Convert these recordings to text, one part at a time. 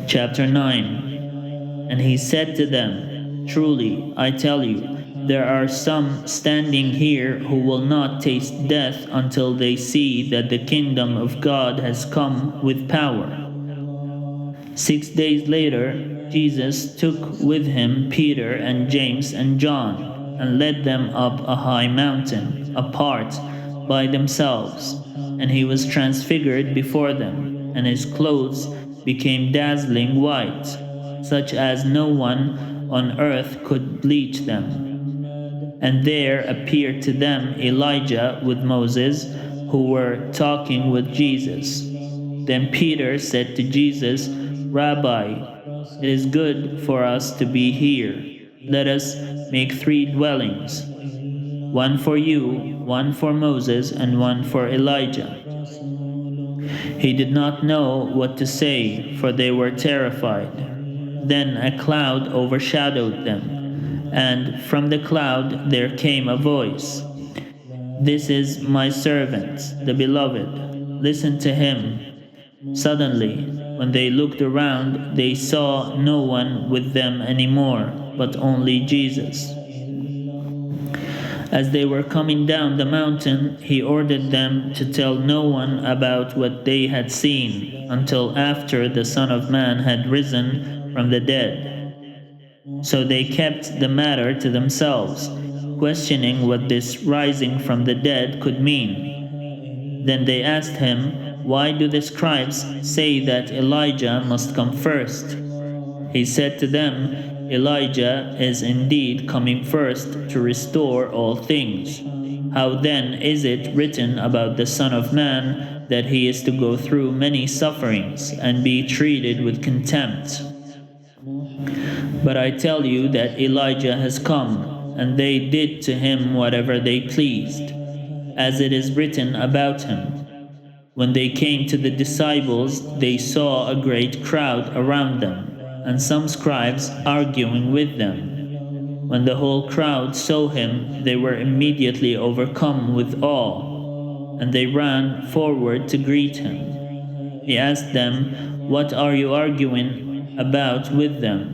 Chapter 9. And he said to them, "Truly, I tell you, there are some standing here who will not taste death until they see that the kingdom of God has come with power." 6 days later, Jesus took with him Peter and James and John, and led them up a high mountain, apart, by themselves. And he was transfigured before them, and his clothes became dazzling white, such as no one on earth could bleach them. And there appeared to them Elijah with Moses, who were talking with Jesus. Then Peter said to Jesus, "Rabbi, it is good for us to be here. Let us make 3 dwellings, one for you, one for Moses, and one for Elijah." He did not know what to say, for they were terrified. Then a cloud overshadowed them, and from the cloud there came a voice, "This is my servant, the beloved. Listen to him." Suddenly, when they looked around, they saw no one with them anymore, but only Jesus. As they were coming down the mountain, he ordered them to tell no one about what they had seen until after the Son of Man had risen from the dead. So they kept the matter to themselves, questioning what this rising from the dead could mean. Then they asked him, "Why do the scribes say that Elijah must come first?" He said to them, "Elijah is indeed coming first to restore all things. How then is it written about the Son of Man that he is to go through many sufferings and be treated with contempt? But I tell you that Elijah has come, and they did to him whatever they pleased, as it is written about him. When they came to the disciples, they saw a great crowd around them, and some scribes arguing with them. When the whole crowd saw him, they were immediately overcome with awe, and they ran forward to greet him. He asked them, "What are you arguing about with them?"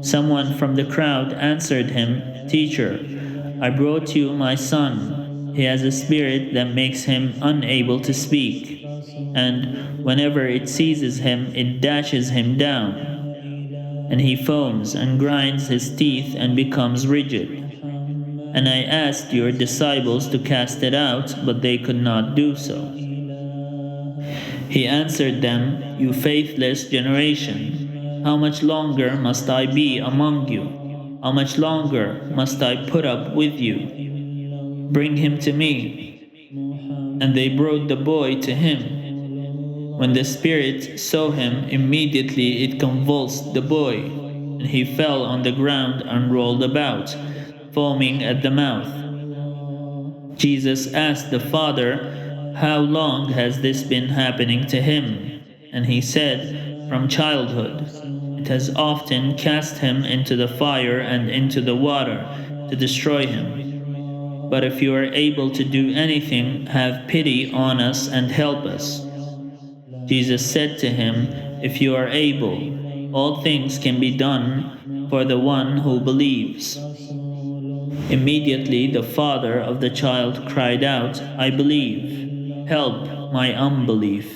Someone from the crowd answered him, "Teacher, I brought you my son. He has a spirit that makes him unable to speak, and whenever it seizes him, it dashes him down, and he foams and grinds his teeth and becomes rigid. And I asked your disciples to cast it out, but they could not do so." He answered them, "You faithless generation, how much longer must I be among you? How much longer must I put up with you? Bring him to me." And they brought the boy to him. When the spirit saw him, immediately it convulsed the boy, and he fell on the ground and rolled about, foaming at the mouth. Jesus asked the father, "How long has this been happening to him?" And he said, "From childhood. It has often cast him into the fire and into the water to destroy him. But if you are able to do anything, have pity on us and help us." Jesus said to him, "If you are able, all things can be done for the one who believes." Immediately the father of the child cried out, "I believe. Help my unbelief."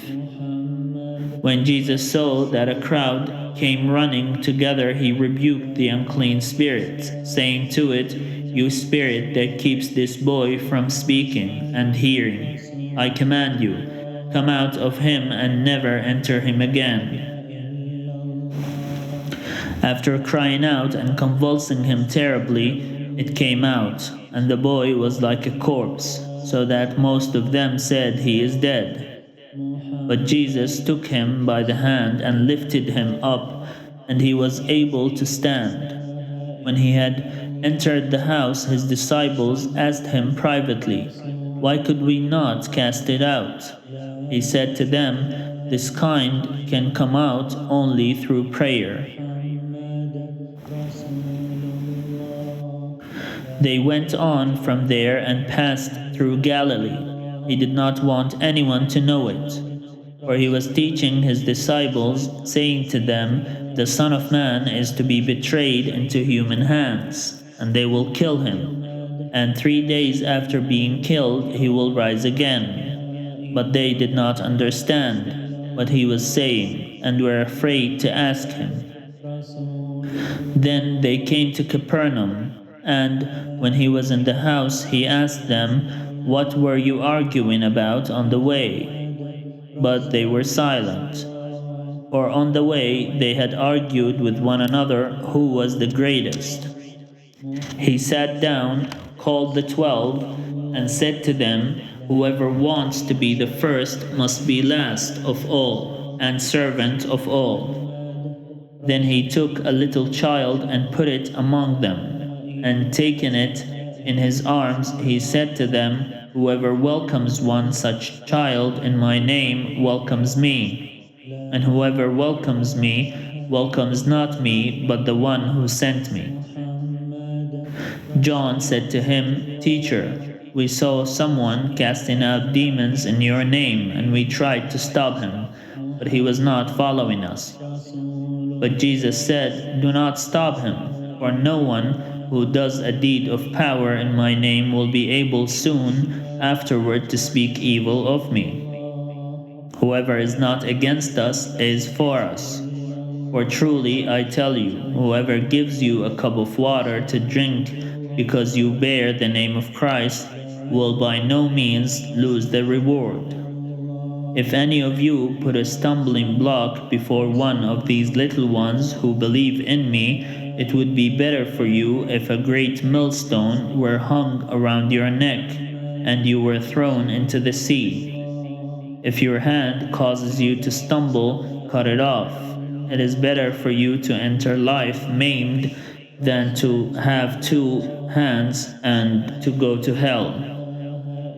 When Jesus saw that a crowd came running together, he rebuked the unclean spirit, saying to it, "You spirit that keeps this boy from speaking and hearing, I command you, come out of him and never enter him again." After crying out and convulsing him terribly, it came out, and the boy was like a corpse, so that most of them said, "He is dead." But Jesus took him by the hand and lifted him up, and he was able to stand. When he had entered the house, his disciples asked him privately, "Why could we not cast it out?" He said to them, "This kind can come out only through prayer." They went on from there and passed through Galilee. He did not want anyone to know it. For he was teaching his disciples, saying to them, "The Son of Man is to be betrayed into human hands, and they will kill him. And 3 days after being killed, he will rise again." But they did not understand what he was saying, and were afraid to ask him. Then they came to Capernaum, and when he was in the house, he asked them, "What were you arguing about on the way?" But they were silent. For on the way they had argued with one another who was the greatest. He sat down, called the 12, and said to them, "Whoever wants to be the first must be last of all, and servant of all." Then he took a little child and put it among them, and taking it in his arms, he said to them, "Whoever welcomes one such child in my name welcomes me, and whoever welcomes me welcomes not me, but the one who sent me." John said to him, "Teacher, we saw someone casting out demons in your name, and we tried to stop him, but he was not following us." But Jesus said, "Do not stop him, for no one who does a deed of power in my name will be able soon afterward to speak evil of me. Whoever is not against us is for us. For truly I tell you, whoever gives you a cup of water to drink because you bear the name of Christ will by no means lose the reward. If any of you put a stumbling block before one of these little ones who believe in me, it would be better for you if a great millstone were hung around your neck and you were thrown into the sea. If your hand causes you to stumble, cut it off. It is better for you to enter life maimed than to have 2 hands and to go to hell,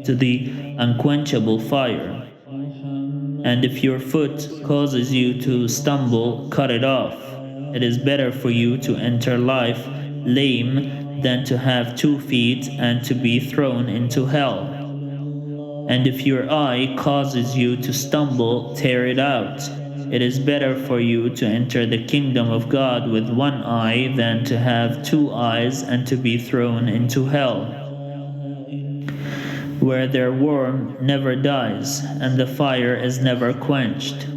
to the unquenchable fire. And if your foot causes you to stumble, cut it off. It is better for you to enter life lame than to have 2 feet and to be thrown into hell. And if your eye causes you to stumble, tear it out. It is better for you to enter the kingdom of God with 1 eye than to have 2 eyes and to be thrown into hell, where their worm never dies and the fire is never quenched.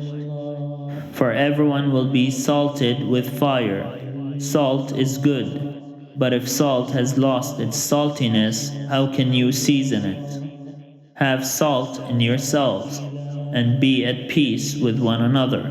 For everyone will be salted with fire. Salt is good, but if salt has lost its saltiness, how can you season it? Have salt in yourselves, and be at peace with one another.